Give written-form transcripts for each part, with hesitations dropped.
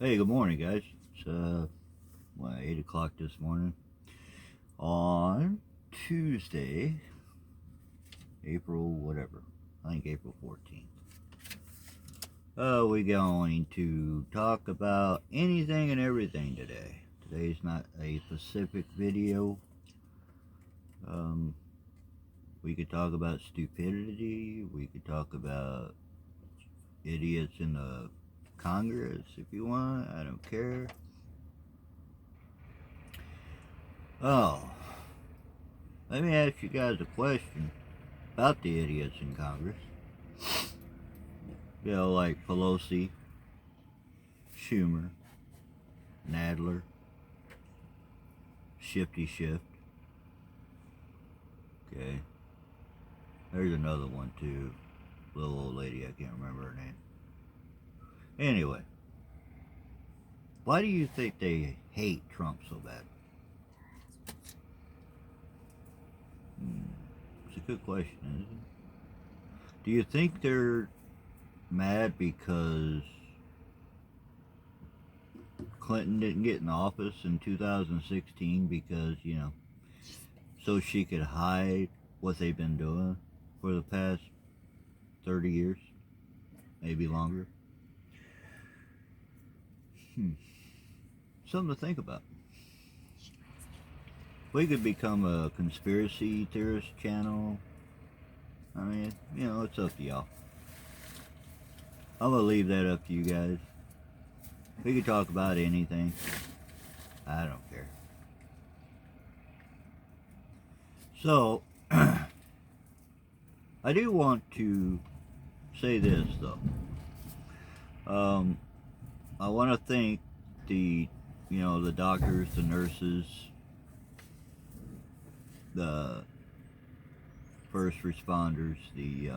Hey, good morning, guys. It's 8 o'clock this morning on Tuesday, April whatever. I think April 14th. We're going to talk about anything and everything today. Today's not a specific video. Um, we could talk about stupidity. We could talk about idiots in the Congress if you want. I don't care. Oh, let me ask you guys a question about the idiots in Congress. You know, like Pelosi, Schumer, Nadler, Shifty Shift. Okay. There's another one too. Little old lady, I can't remember her name. Anyway, why do you think they hate Trump so bad? It's a good question, isn't it? Do you think they're mad because Clinton didn't get in office in 2016 because, so she could hide what they've been doing for the past 30 years? Maybe longer? Something to think about. We could become a conspiracy theorist channel. I mean, it's up to y'all. I'm going to leave that up to you guys. We could talk about anything. I don't care. So, I do want to say this, though. I want to thank the doctors, the nurses, the first responders, the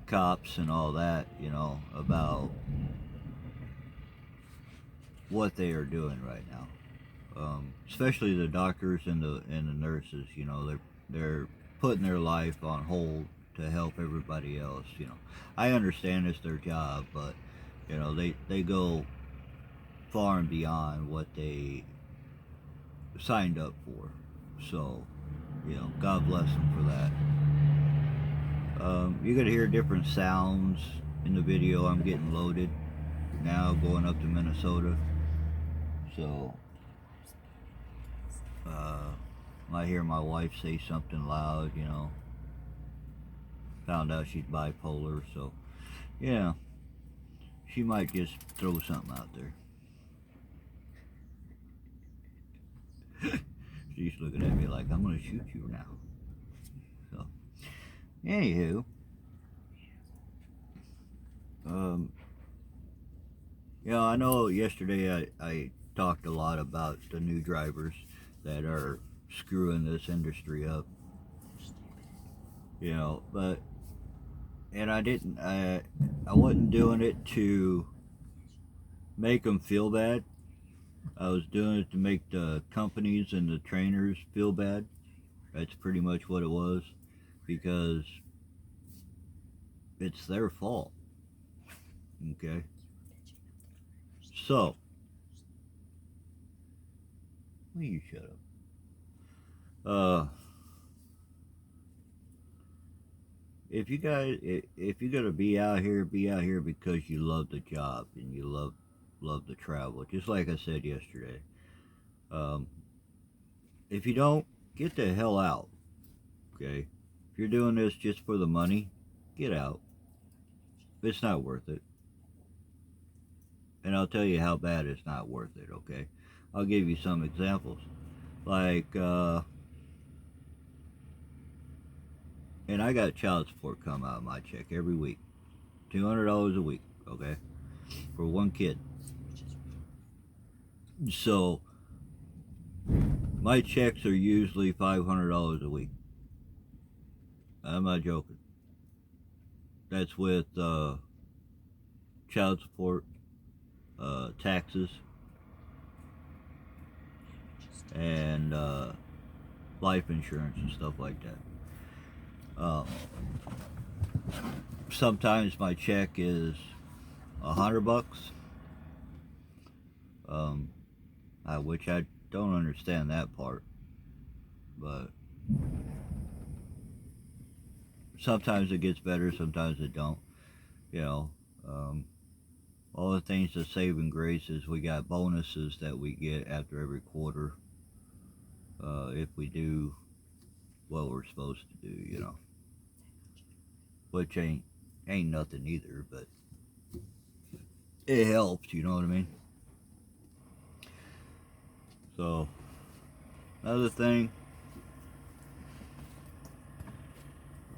cops and all that, about what they are doing right now. Especially the doctors and the nurses, they're putting their life on hold to help everybody else. I understand it's their job, but they go far and beyond what they signed up for. So, God bless them for that. You're gonna hear different sounds in the video. I'm getting loaded now, going up to Minnesota. So, I hear my wife say something loud. Found out she's bipolar, so yeah, she might just throw something out there. She's looking at me like I'm gonna shoot you now. So, anywho, I know yesterday I talked a lot about the new drivers that are screwing this industry up. But and I wasn't doing it to make them feel bad. I was doing it to make the companies and the trainers feel bad. That's pretty much what it was, because it's their fault. Okay? So, will you shut up? If you're gonna be out here because you love the job and you love the travel, just like I said yesterday. Um, if you don't, get the hell out. Okay? If you're doing this just for the money, get out. It's not worth it. And I'll tell you how bad it's not worth it, okay? I'll give you some examples. Like, and I got child support come out of my check every week. $200 a week, okay? For one kid. So, my checks are usually $500 a week. I'm not joking. That's with child support, taxes, and life insurance and stuff like that. Sometimes my check is $100, um, which I don't understand that part. But sometimes it gets better, sometimes it don't. You know, um, all the things that saving grace is we got bonuses that we get after every quarter if we do what we're supposed to do. You know, which ain't nothing either, but it helps. You know what I mean? So another thing,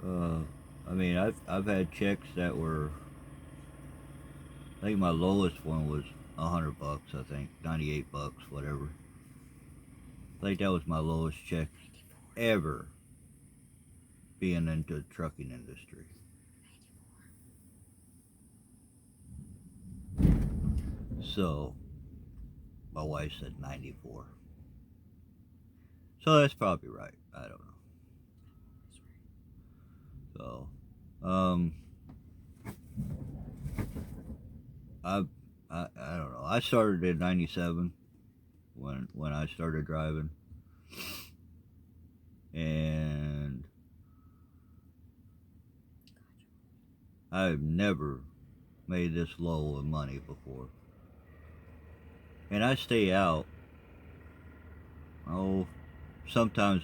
uh, I mean, I've had checks that were, I think my lowest one was $100. I think $98, whatever. I think that was my lowest check ever being into the trucking industry. So my wife said 94. So that's probably right. I don't know. So, I I don't know. I started in '97 when I started driving, and I've never made this low of money before. And I stay out. Oh, sometimes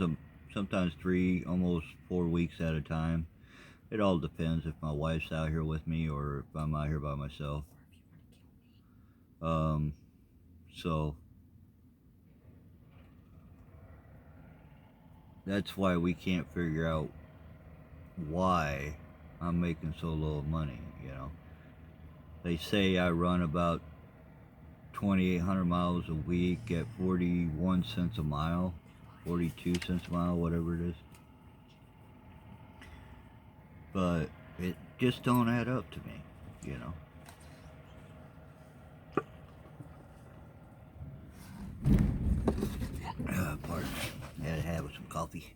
sometimes 3, almost 4 weeks at a time. It all depends if my wife's out here with me or if I'm out here by myself. Um, so that's why we can't figure out why I'm making so low of money. You know, they say I run about 2,800 miles a week at 41 cents a mile, 42 cents a mile, whatever it is. But it just don't add up to me, you know. Pardon me. Had to have some coffee.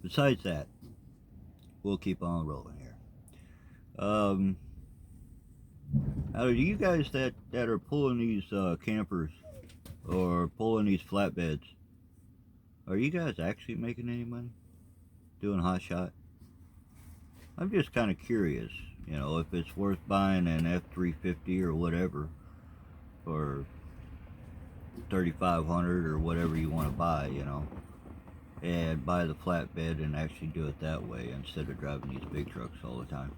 Besides that, we'll keep on rolling here. Out of you guys that are pulling these campers or pulling these flatbeds, are you guys actually making any money doing hot shot? I'm just kind of curious, you know, if it's worth buying an F350 or whatever for 3,500 or whatever you want to buy, you know, and buy the flatbed and actually do it that way instead of driving these big trucks all the time.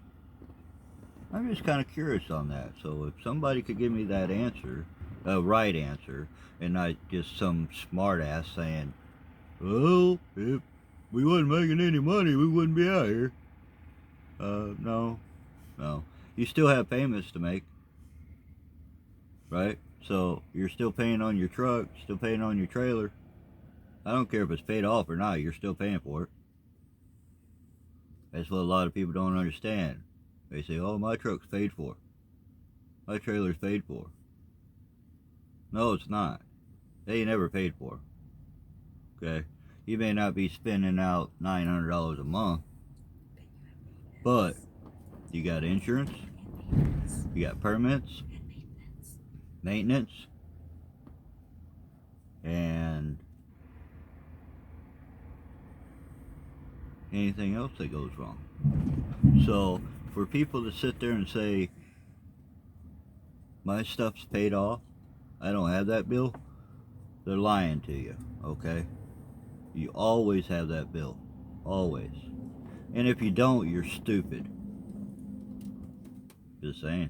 I'm just kind of curious on that. So if somebody could give me that answer, a right answer, and not just some smart ass saying, well, if we wasn't making any money, we wouldn't be out here. No. You still have payments to make, right? So you're still paying on your truck, still paying on your trailer. I don't care if it's paid off or not, you're still paying for it. That's what a lot of people don't understand. They say, oh, my truck's paid for. My trailer's paid for. No, it's not. They ain't never paid for. Okay? You may not be spending out $900 a month, but you got insurance, you got permits, maintenance, and anything else that goes wrong. So for people to sit there and say my stuff's paid off, I don't have that bill, they're lying to you. Okay? You always have that bill, always. And if you don't, you're stupid. Just saying.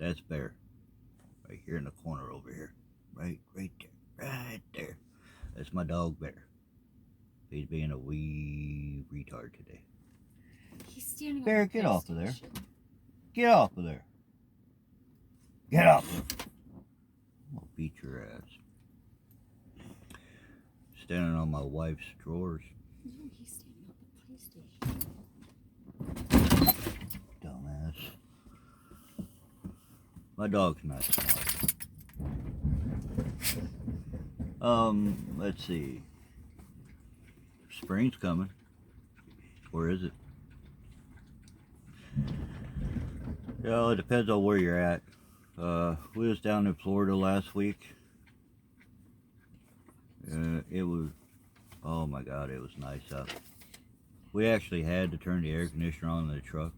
That's Bear, right here in the corner over here, right there. That's my dog Bear. He's being a wee retard today. He's standing Bear, on the get off of there. PlayStation. Get off of there. Get off. I'll beat your ass. Standing on my wife's drawers. No, he's standing on the PlayStation. Dumbass. My dog's not smart. Let's see. Spring's coming. Where is it? You know, it depends on where you're at. We was down in Florida last week. It was, oh my God, it was nice out. We actually had to turn the air conditioner on in the truck.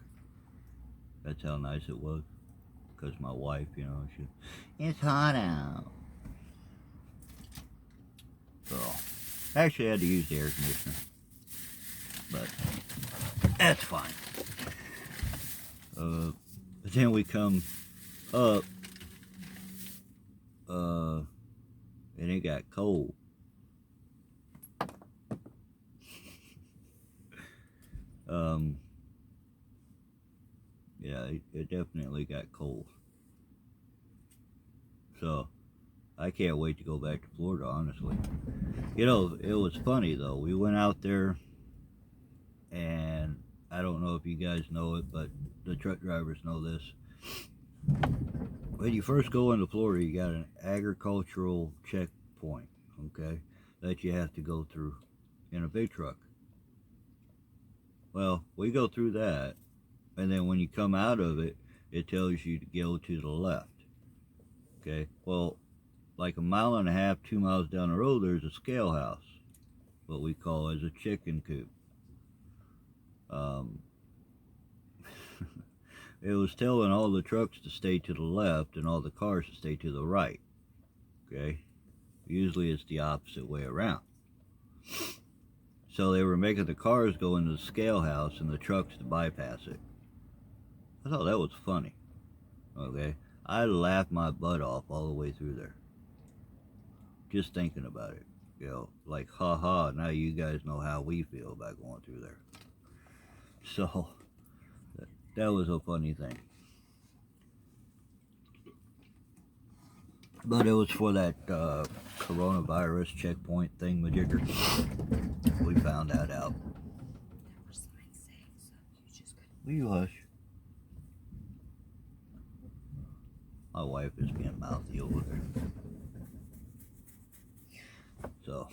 That's how nice it was. Because my wife, it's hot out. So, actually I had to use the air conditioner. But, that's fine. But then we come up, and it got cold. Yeah, it definitely got cold. So, I can't wait to go back to Florida, honestly. It was funny though. We went out there, and I don't know if you guys know it, but the truck drivers know this. When you first go into Florida, you got an agricultural checkpoint, okay, that you have to go through in a big truck. Well, we go through that, and then when you come out of it, it tells you to go to the left. Okay, well, like a mile and a half, 2 miles down the road, there's a scale house, what we call as a chicken coop. It was telling all the trucks to stay to the left and all the cars to stay to the right. Okay, usually it's the opposite way around. So they were making the cars go into the scale house and the trucks to bypass it. I thought that was funny. Okay, I laughed my butt off all the way through there. Just thinking about it. Like, haha, now you guys know how we feel about going through there. So, that was a funny thing. But it was for that coronavirus checkpoint thing, majigger. We found that out. There were signs saying so. You just couldn't. Will you hush? My wife is being mouthy over there. So,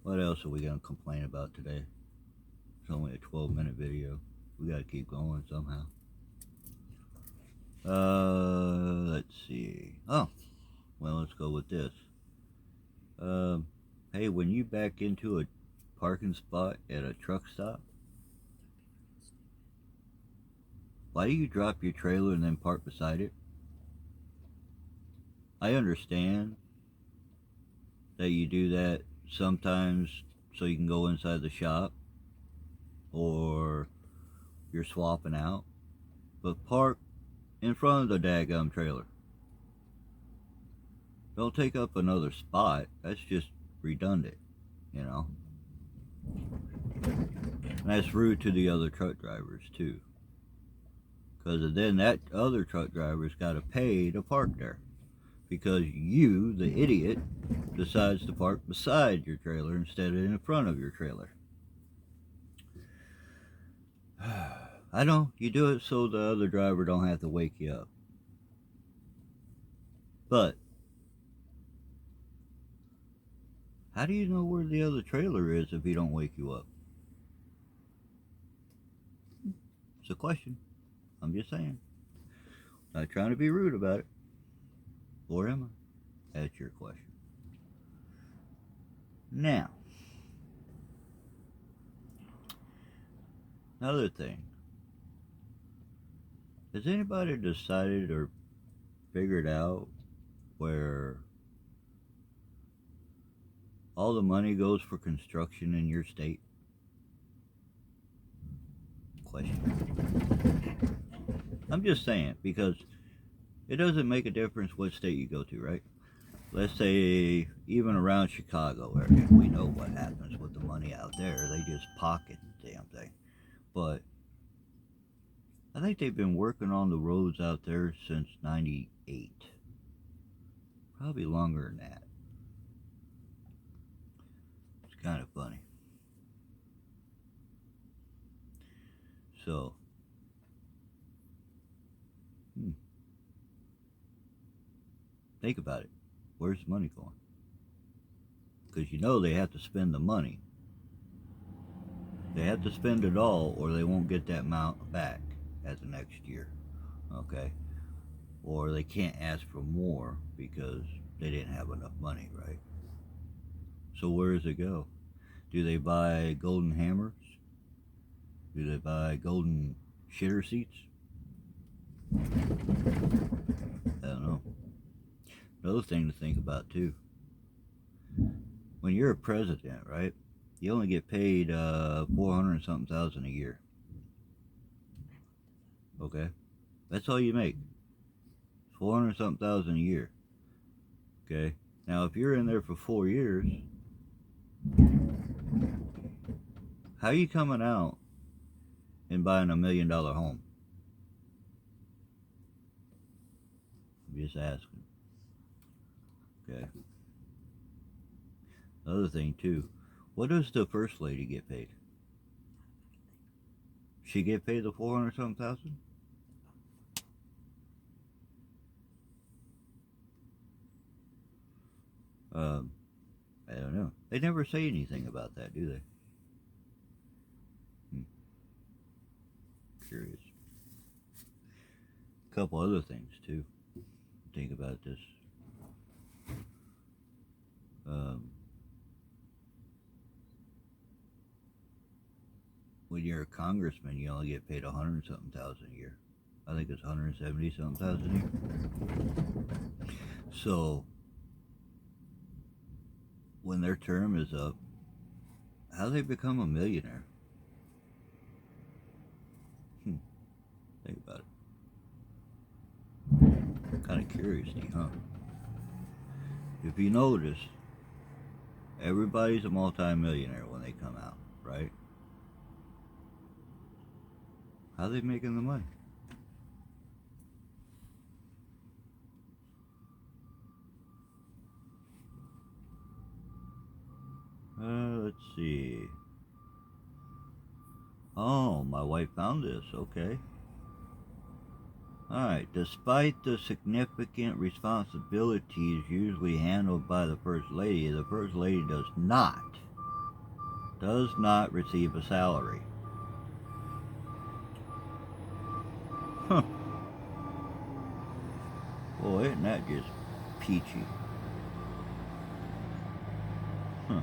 what else are we going to complain about today? It's only a 12-minute video. We got to keep going somehow. Let's see. Oh, well, let's go with this. Hey, when you back into a parking spot at a truck stop, why do you drop your trailer and then park beside it? I understand that you do that sometimes so you can go inside the shop or you're swapping out, but park in front of the daggum trailer. Don't take up another spot. That's just redundant, And that's rude to the other truck drivers too, because then that other truck driver's got to pay to park there, because you, the idiot, decides to park beside your trailer instead of in front of your trailer. I know, you do it so the other driver don't have to wake you up. But how do you know where the other trailer is if he don't wake you up? It's a question. I'm just saying. Not trying to be rude about it. Or am I? That's your question. Now, another thing. Has anybody decided or figured out where all the money goes for construction in your state? Question. I'm just saying, because it doesn't make a difference what state you go to, right? Let's say even around Chicago area, we know what happens with the money out there. They just pocket the damn thing. But I think they've been working on the roads out there since '98. Probably longer than that. It's kind of funny. So, think about it. Where's the money going? Because they have to spend the money. They have to spend it all or they won't get that amount back at the next year. Okay? or they can't ask for more because they didn't have enough money, right? So where does it go? Do they buy golden hammers? Do they buy golden shitter seats? I don't know. Another thing to think about too. When you're a president, right? You only get paid 400 and something thousand a year. Okay, that's all you make. 400 something thousand a year. Okay. Now, if you're in there for 4 years, how are you coming out and buying $1 million home? I'm just asking. Okay. Another thing too. What does the first lady get paid? She get paid the 400 something thousand? I don't know. They never say anything about that, do they? Curious. A couple other things too. Think about this. When you're a congressman, you only get paid 100 something thousand a year. I think it's 170 something thousand a year. So when their term is up, how do they become a millionaire? Think about it. Kind of curious, huh? If you notice, everybody's a multi-millionaire when they come out, right? How are they making the money? Let's see. Oh, my wife found this. Okay. Alright. Despite the significant responsibilities usually handled by the First Lady does not receive a salary. Huh. Boy, isn't that just peachy? Huh.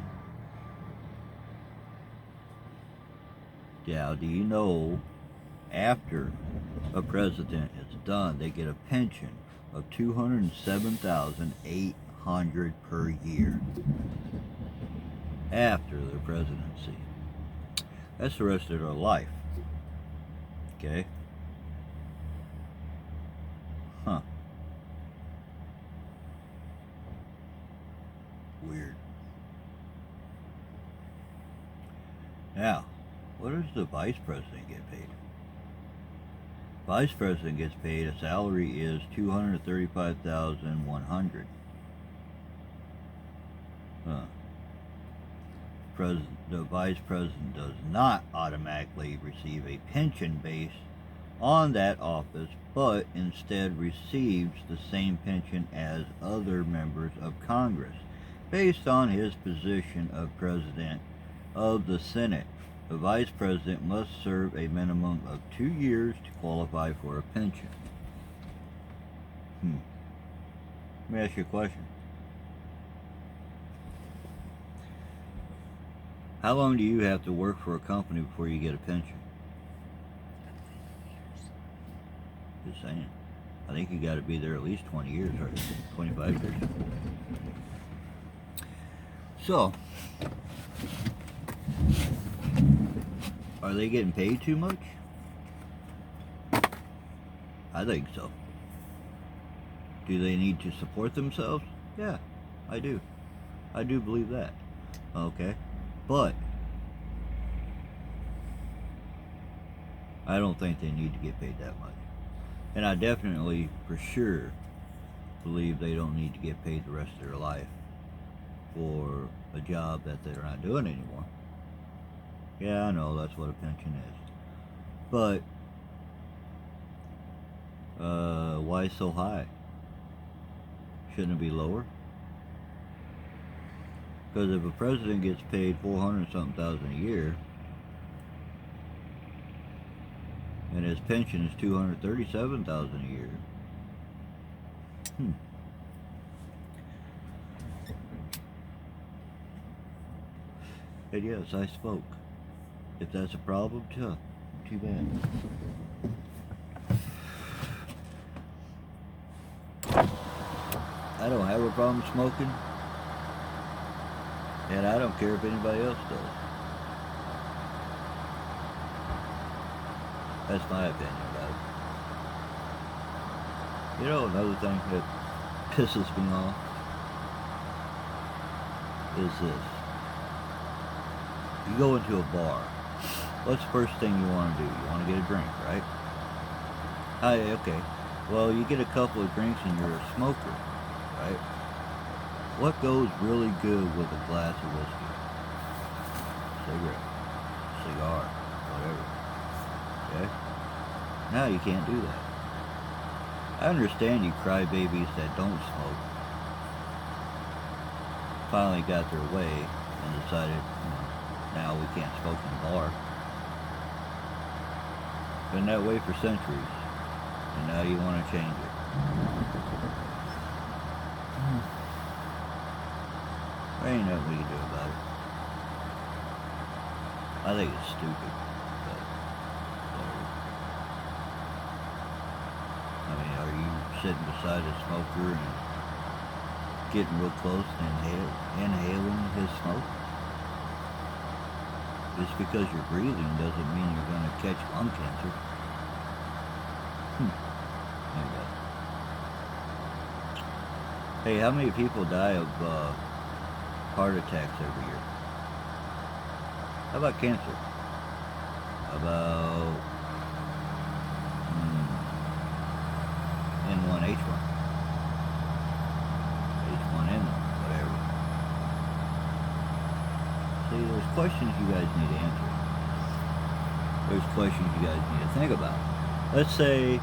Yeah, do you know after a president is done, they get a pension of $207,800 per year after their presidency. That's the rest of their life. Okay? Huh. Weird. Now, what does the vice president get paid? Vice president gets paid, a salary is $235,100. The vice president does not automatically receive a pension based on that office, but instead receives the same pension as other members of Congress, based on his position of President of the Senate. The Vice President must serve a minimum of 2 years to qualify for a pension. Let me ask you a question. How long do you have to work for a company before you get a pension? Just saying. I think you got to be there at least 20 years or 25 years. So, are they getting paid too much? I think so. Do they need to support themselves? Yeah, I do. I do believe that. Okay. But I don't think they need to get paid that much. And I definitely, for sure, believe they don't need to get paid the rest of their life for a job that they're not doing anymore. Yeah, I know that's what a pension is. But why so high? Shouldn't it be lower? Because if a president gets paid 400 something thousand a year, and his pension is 237,000 a year, Hmm. And yes, I smoke. If that's a problem, too bad. I don't have a problem smoking, and I don't care if anybody else does. That's my opinion about it. You know, another thing that pisses me off is this. You go into a bar. What's the first thing you want to do? You want to get a drink, right? Okay. Well, you get a couple of drinks and you're a smoker, right? What goes really good with a glass of whiskey? Cigarette, cigar, whatever. Okay? Now you can't do that. I understand you crybabies that don't smoke finally got their way and decided, now we can't smoke in the bar. Been that way for centuries, and now you want to change it. There ain't nothing we can do about it. I think it's stupid, but whatever. I mean, are you sitting beside a smoker and getting real close and inhaling his smoke? Just because you're breathing doesn't mean you're going to catch lung cancer. Anyway. Hey, how many people die of heart attacks every year? How about cancer? How about N1H1? H1N1, whatever. See, there's questions you guys need to answer. There's questions you guys need to think about. Let's say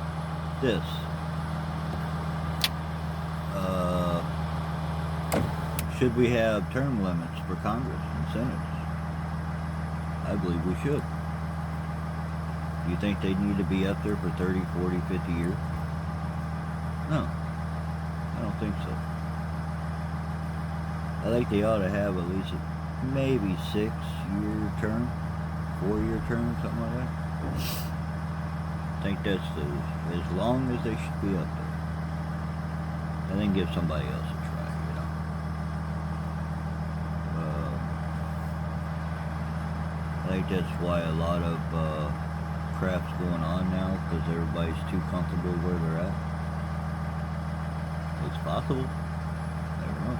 this. Should we have term limits for Congress and Senate? I believe we should. Do you think they need to be up there for 30, 40, 50 years? No. I don't think so. I think they ought to have at least maybe 6-year term, 4-year term, something like that. I think that's as long as they should be up there. And then give somebody else a try, I think that's why a lot of crap's going on now, because everybody's too comfortable where they're at. It's possible. Never know.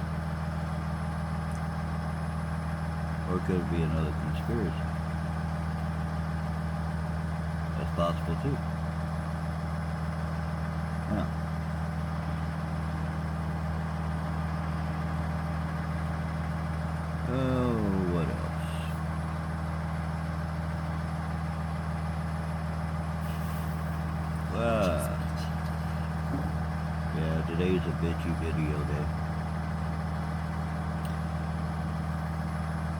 Or it could be another conspiracy. That's possible too. Yeah. Oh, what else? Yeah, today's a bitchy video day.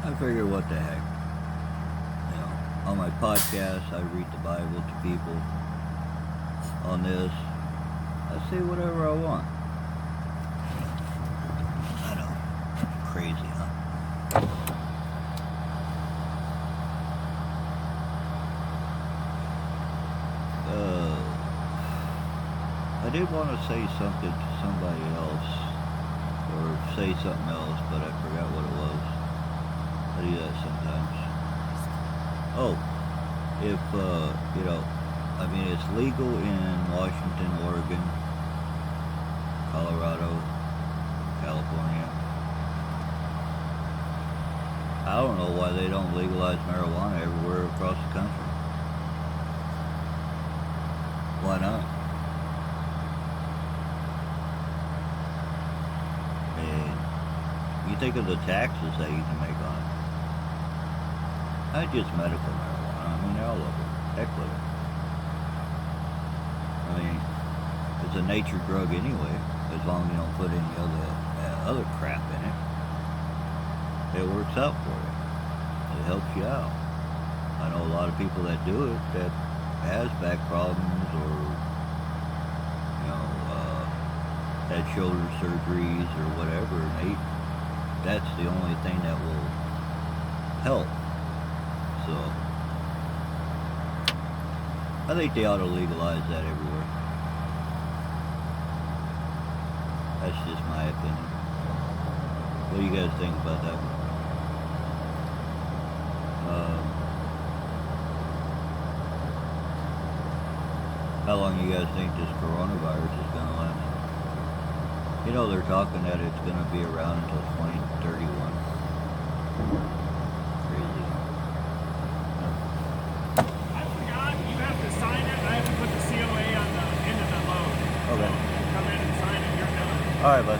I figure what the heck. On my podcast, I read the Bible to people. On this, I say whatever I want. I know. Crazy, huh? I did want to say something to somebody else, or say something else, but I forgot what it was. I do that sometimes. Oh, if, I mean, it's legal in Washington, Oregon, Colorado, California. I don't know why they don't legalize marijuana everywhere across the country. Why not? You think of the taxes that you can make on it. Not just medical marijuana. I mean, all of it. Heck with it. I mean, it's a nature drug anyway, as long as you don't put any other crap in it. It works out for you. It helps you out. I know a lot of people that do it that has back problems or had shoulder surgeries or whatever, and that's the only thing that will help. So I think they ought to legalize that everywhere. That's just my opinion. What do you guys think about that one? How long you guys think this coronavirus is going to last? You know, they're talking that it's going to be around until 2031. Crazy. I forgot you have to sign it. I have to put the COA on the end of the load. Okay. So come in and sign it. You're done. All right, bud.